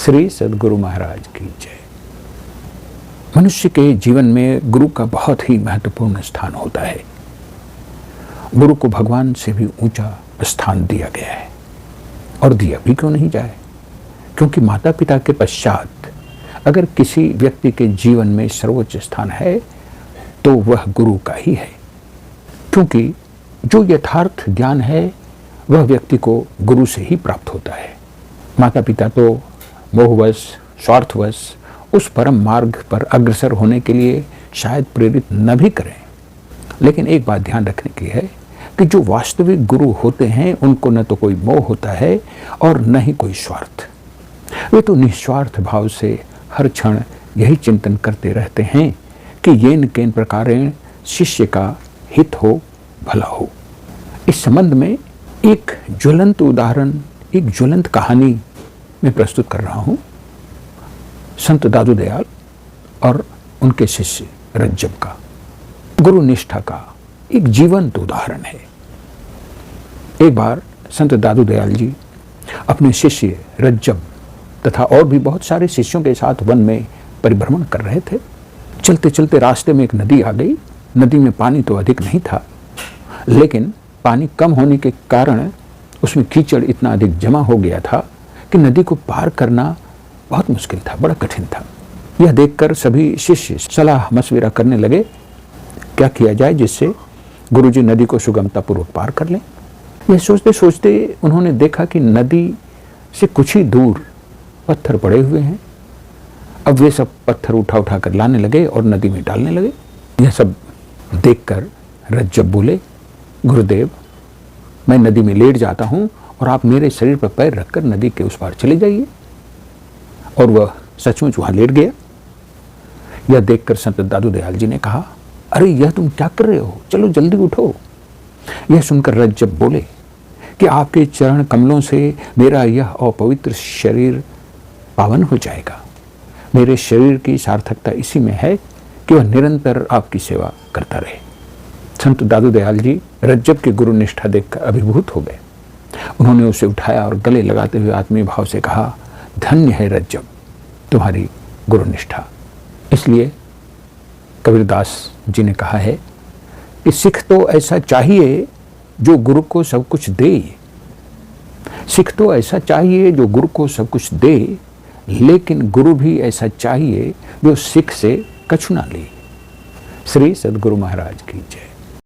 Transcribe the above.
श्री सद्गुरु महाराज की जय। मनुष्य के जीवन में गुरु का बहुत ही महत्वपूर्ण स्थान होता है। गुरु को भगवान से भी ऊंचा स्थान दिया गया है और दिया भी क्यों नहीं जाए, क्योंकि माता पिता के पश्चात अगर किसी व्यक्ति के जीवन में सर्वोच्च स्थान है तो वह गुरु का ही है। क्योंकि जो यथार्थ ज्ञान है वह व्यक्ति को गुरु से ही प्राप्त होता है। माता पिता तो मोहवश स्वार्थवश उस परम मार्ग पर अग्रसर होने के लिए शायद प्रेरित न भी करें, लेकिन एक बात ध्यान रखने की है कि जो वास्तविक गुरु होते हैं उनको न तो कोई मोह होता है और न ही कोई स्वार्थ। वे तो निस्वार्थ भाव से हर क्षण यही चिंतन करते रहते हैं कि येन केन प्रकारेण शिष्य का हित हो, भला हो। इस संबंध में एक ज्वलंत उदाहरण, एक ज्वलंत कहानी मैं प्रस्तुत कर रहा हूं। संत दादू दयाल और उनके शिष्य रज्जब का गुरु निष्ठा का एक जीवंत उदाहरण है। एक बार संत दादू दयाल जी अपने शिष्य रज्जब तथा और भी बहुत सारे शिष्यों के साथ वन में परिभ्रमण कर रहे थे। चलते चलते रास्ते में एक नदी आ गई। नदी में पानी तो अधिक नहीं था, लेकिन पानी कम होने के कारण उसमें कीचड़ इतना अधिक जमा हो गया था कि नदी को पार करना बहुत मुश्किल था, बड़ा कठिन था। यह देखकर सभी शिष्य सलाह मशविरा करने लगे क्या किया जाए जिससे गुरुजी नदी को सुगमतापूर्वक पार कर लें। यह सोचते सोचते उन्होंने देखा कि नदी से कुछ ही दूर पत्थर पड़े हुए हैं। अब वे सब पत्थर उठा उठा कर लाने लगे और नदी में डालने लगे। यह सब देखकर रज्जब बोले, गुरुदेव मैं नदी में लेट जाता हूं और आप मेरे शरीर पर पैर रखकर नदी के उस पार चले जाइए। और वह सचमुच वहां लेट गया। यह देखकर संत दादू दयाल जी ने कहा, अरे यह तुम क्या कर रहे हो, चलो जल्दी उठो। यह सुनकर रज्जब बोले कि आपके चरण कमलों से मेरा यह अपवित्र शरीर पावन हो जाएगा। मेरे शरीर की सार्थकता इसी में है कि वह निरंतर आपकी सेवा करता रहे। संत दादू दयाल जी रज्जब की गुरु निष्ठा देखकर अभिभूत हो गए। उन्होंने उसे उठाया और गले लगाते हुए आत्मीय भाव से कहा, धन्य है रज्जब तुम्हारी गुरु निष्ठा। इसलिए कबीरदास जी ने कहा है कि सिख तो ऐसा चाहिए जो गुरु को सब कुछ दे। सिख तो ऐसा चाहिए जो गुरु को सब कुछ दे, लेकिन गुरु भी ऐसा चाहिए जो सिख से कछु ना ले। श्री सद्गुरु महाराज की जय।